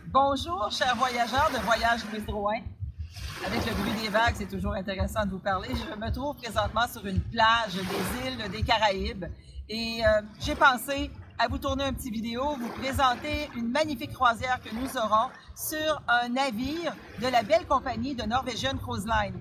Bonjour, chers voyageurs de Voyage Louise Drouin. Avec le bruit des vagues, c'est toujours intéressant de vous parler. Je me trouve présentement sur une plage des îles des Caraïbes et j'ai pensé à vous tourner un petit vidéo, vous présenter une magnifique croisière que nous aurons sur un navire de la belle compagnie de Norwegian Cruise Line.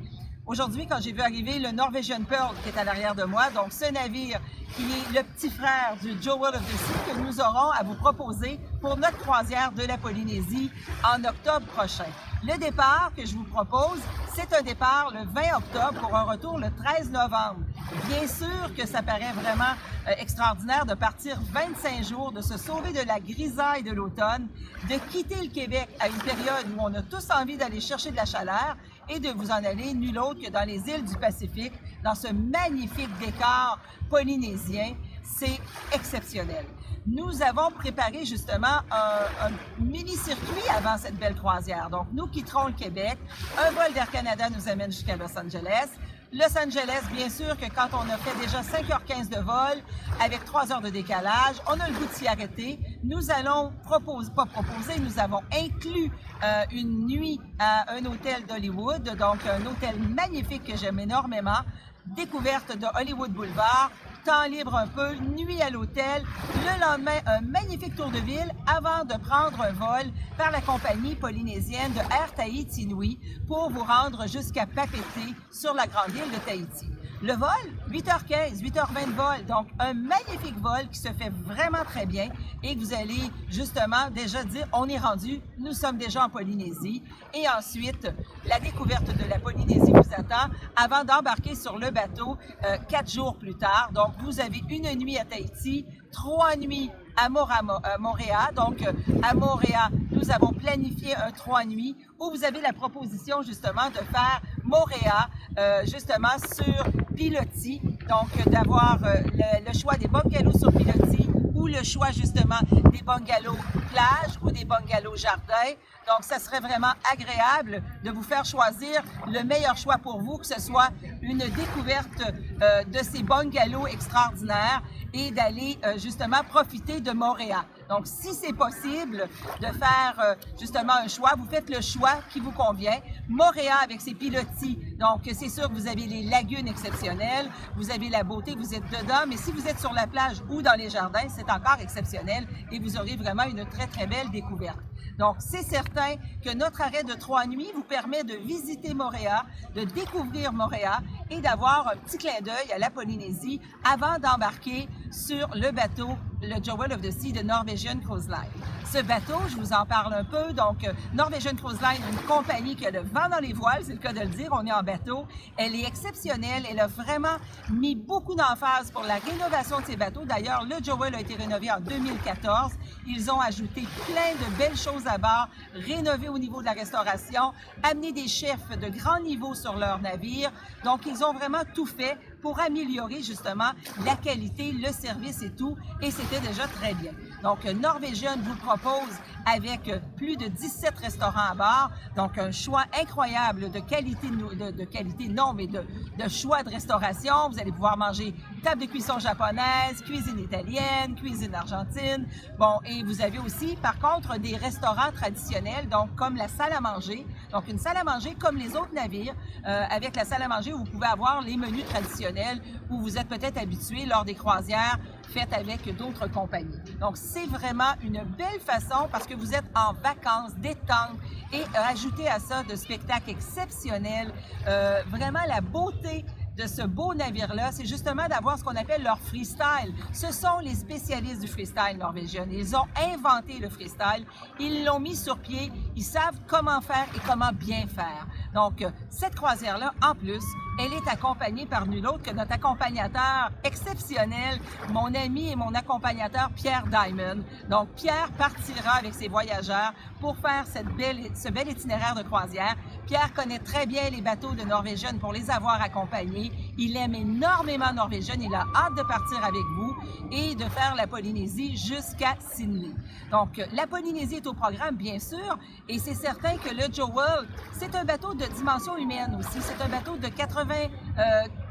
Aujourd'hui, quand j'ai vu arriver le Norwegian Pearl qui est à l'arrière de moi, donc ce navire qui est le petit frère du Jewel of the Sea que nous aurons à vous proposer pour notre croisière de la Polynésie en octobre prochain. Le départ que je vous propose, c'est un départ le 20 octobre pour un retour le 13 novembre. Bien sûr que ça paraît vraiment extraordinaire de partir 25 jours, de se sauver de la grisaille de l'automne, de quitter le Québec à une période où on a tous envie d'aller chercher de la chaleur et de vous en aller nul autre que dans les îles du Pacifique, dans ce magnifique décor polynésien. C'est exceptionnel. Nous avons préparé justement un mini-circuit avant cette belle croisière. Donc, nous quitterons le Québec. Un vol d'Air Canada nous amène jusqu'à Los Angeles. Los Angeles, bien sûr que quand on a fait déjà 5h15 de vol, avec 3 heures de décalage, on a le goût de s'y arrêter. Nous allons nous avons inclus une nuit à un hôtel d'Hollywood, donc un hôtel magnifique que j'aime énormément, découverte de Hollywood Boulevard, temps libre un peu, nuit à l'hôtel, le lendemain, un magnifique tour de ville avant de prendre un vol par la compagnie polynésienne de Air Tahiti Nui pour vous rendre jusqu'à Papeete sur la grande île de Tahiti. Le vol, 8h15, 8h20 de vol, donc un magnifique vol qui se fait vraiment très bien et que vous allez justement déjà dire, on est rendu, nous sommes déjà en Polynésie et ensuite, la découverte de la Polynésie vous attend avant d'embarquer sur le bateau 4 jours plus tard. Donc, vous avez une nuit à Tahiti, 3 nuits à Moorea. Donc, à Moorea, nous avons planifié un 3 nuits où vous avez la proposition justement de faire Moorea justement sur Piloti. Donc, d'avoir le choix des bungalows sur Piloti ou le choix justement des bungalows plage ou des bungalows jardin. Donc, ça serait vraiment agréable de vous faire choisir le meilleur choix pour vous, que ce soit une découverte de ces bungalows extraordinaires et d'aller justement profiter de Moorea. Donc, si c'est possible de faire justement un choix, vous faites le choix qui vous convient. Moorea avec ses pilotis, donc c'est sûr que vous avez les lagunes exceptionnelles, vous avez la beauté, vous êtes dedans, mais si vous êtes sur la plage ou dans les jardins, c'est encore exceptionnel et vous aurez vraiment une très, très belle découverte. Donc, c'est certain que notre arrêt de 3 nuits vous permet de visiter Moorea, de découvrir Moorea et d'avoir un petit clin d'œil à la Polynésie avant d'embarquer sur le bateau, le Jewel of the Sea de Norwegian Cruise Line. Ce bateau, je vous en parle un peu, donc Norwegian Cruise Line, une compagnie qui a le vent dans les voiles, c'est le cas de le dire, on est en bateau. Elle est exceptionnelle, elle a vraiment mis beaucoup d'emphase pour la rénovation de ses bateaux. D'ailleurs, le Jewel a été rénové en 2014. Ils ont ajouté plein de belles choses à bord, rénové au niveau de la restauration, amené des chefs de grand niveau sur leur navire. Donc, ils ont vraiment tout fait pour améliorer justement la qualité, le service et tout, et c'était déjà très bien. Donc, Norwegian vous propose avec plus de 17 restaurants à bord, donc un choix incroyable de qualité, de choix de restauration. Vous allez pouvoir manger table de cuisson japonaise, cuisine italienne, cuisine argentine. Bon, et vous avez aussi, par contre, des restaurants traditionnels, donc comme la salle à manger. Donc, une salle à manger comme les autres navires. Avec la salle à manger, vous pouvez avoir les menus traditionnels où vous êtes peut-être habitué lors des croisières faites avec d'autres compagnies. Donc, c'est vraiment une belle façon parce que vous êtes en vacances, détente et ajouter à ça de spectacles exceptionnels. Vraiment, la beauté de ce beau navire-là, c'est justement d'avoir ce qu'on appelle leur freestyle. Ce sont les spécialistes du freestyle norvégien. Ils ont inventé le freestyle, ils l'ont mis sur pied, ils savent comment faire et comment bien faire. Donc, cette croisière-là, en plus, elle est accompagnée par nul autre que notre accompagnateur exceptionnel, mon ami et mon accompagnateur Pierre Diamond. Donc, Pierre partira avec ses voyageurs pour faire ce bel itinéraire de croisière. Pierre connaît très bien les bateaux de Norwegian pour les avoir accompagnés. Il aime énormément Norwegian. Il a hâte de partir avec vous et de faire la Polynésie jusqu'à Sydney. Donc, la Polynésie est au programme, bien sûr, et c'est certain que le Jewel, c'est un bateau de dimension humaine aussi. C'est un bateau de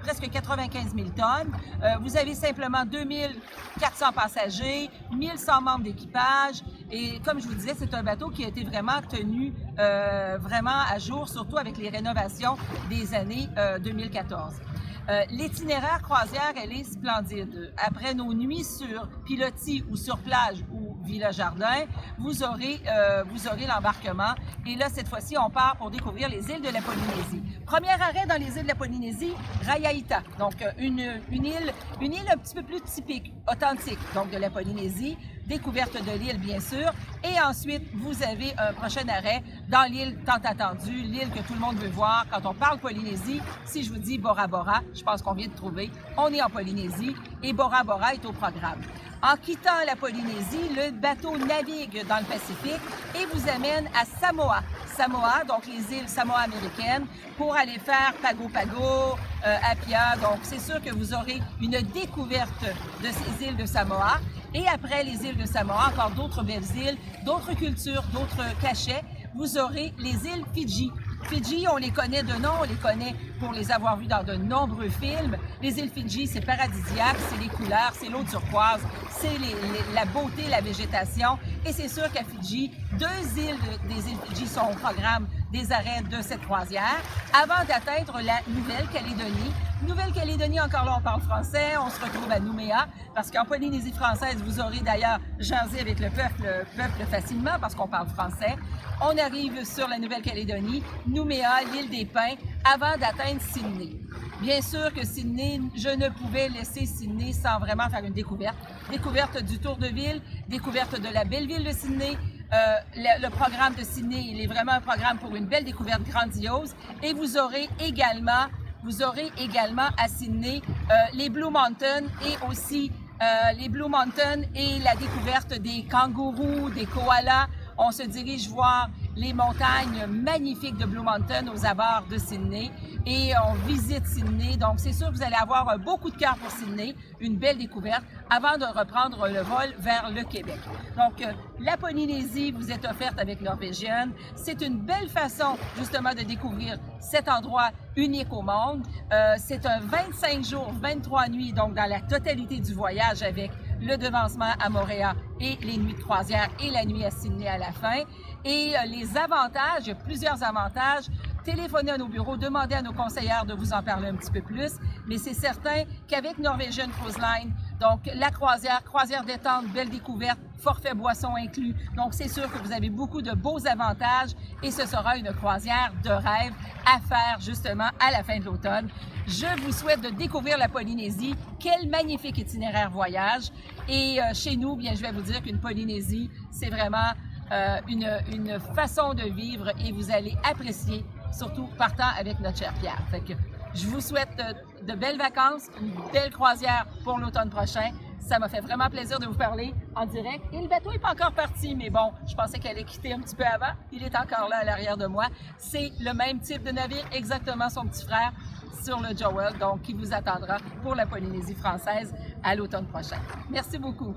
presque 95 000 tonnes. Vous avez simplement 2400 passagers, 1100 membres d'équipage Et comme je vous disais, c'est un bateau qui a été vraiment tenu vraiment à jour, surtout avec les rénovations des années 2014. L'itinéraire croisière, elle est splendide. Après nos nuits sur pilotis ou sur plage ou Villa Jardin, vous aurez l'embarquement. Et là, cette fois-ci, on part pour découvrir les îles de la Polynésie. Premier arrêt dans les îles de la Polynésie, Rayaïta. Donc, une île un petit peu plus typique, authentique, donc de la Polynésie. Découverte de l'île, bien sûr. Et ensuite, vous avez un prochain arrêt dans l'île tant attendue, l'île que tout le monde veut voir. Quand on parle Polynésie, si je vous dis Bora Bora, je pense qu'on vient de trouver, on est en Polynésie et Bora Bora est au programme. En quittant la Polynésie, le bateau navigue dans le Pacifique et vous amène à Samoa. Samoa, donc les îles Samoa-américaines, pour aller faire Pago Pago, Apia. Donc, c'est sûr que vous aurez une découverte de ces îles de Samoa. Et après les îles de Samoa, encore d'autres belles îles, d'autres cultures, d'autres cachets. Vous aurez les îles Fidji. Fidji, on les connaît de nom, on les connaît pour les avoir vus dans de nombreux films. Les îles Fidji, c'est paradisiaque, c'est les couleurs, c'est l'eau turquoise, c'est la beauté, la végétation. Et c'est sûr qu'à Fidji, deux îles des îles Fidji sont au programme des arrêts de cette croisière avant d'atteindre la Nouvelle-Calédonie. Nouvelle-Calédonie, encore là, on parle français, on se retrouve à Nouméa, parce qu'en Polynésie française, vous aurez d'ailleurs jasé avec le peuple facilement, parce qu'on parle français. On arrive sur la Nouvelle-Calédonie, Nouméa, l'île des Pins, avant d'atteindre Sydney. Bien sûr que Sydney, je ne pouvais laisser Sydney sans vraiment faire une découverte. Découverte du tour de ville, découverte de la belle ville de Sydney. Le programme de Sydney, il est vraiment un programme pour une belle découverte grandiose. Et vous aurez également à Sydney les Blue Mountains et aussi les Blue Mountains et la découverte des kangourous, des koalas. On se dirige voir les montagnes magnifiques de Blue Mountain aux abords de Sydney et on visite Sydney. Donc, c'est sûr que vous allez avoir un beau coup de cœur pour Sydney, une belle découverte avant de reprendre le vol vers le Québec. Donc, la Polynésie vous est offerte avec Norwegian. C'est une belle façon, justement, de découvrir cet endroit unique au monde. C'est un 25 jours, 23 nuits, donc dans la totalité du voyage avec le devancement à Montréal et les nuits de croisière et la nuit à Sydney à la fin. Et les avantages, il y a plusieurs avantages. Téléphonez à nos bureaux, demandez à nos conseillères de vous en parler un petit peu plus. Mais c'est certain qu'avec Norwegian Cruise Line, donc la croisière détente, belle découverte, forfait boisson inclus. Donc c'est sûr que vous avez beaucoup de beaux avantages et ce sera une croisière de rêve à faire justement à la fin de l'automne. Je vous souhaite de découvrir la Polynésie. Quel magnifique itinéraire voyage. Et chez nous, bien, je vais vous dire qu'une Polynésie, c'est vraiment une façon de vivre et vous allez apprécier, surtout partant avec notre chère Pierre. Fait que je vous souhaite de belles vacances, une belle croisière pour l'automne prochain. Ça m'a fait vraiment plaisir de vous parler en direct. Et le bateau n'est pas encore parti, mais bon, je pensais qu'elle allait quitter un petit peu avant. Il est encore là à l'arrière de moi. C'est le même type de navire, exactement son petit frère sur le Joel, donc qui vous attendra pour la Polynésie française à l'automne prochain. Merci beaucoup.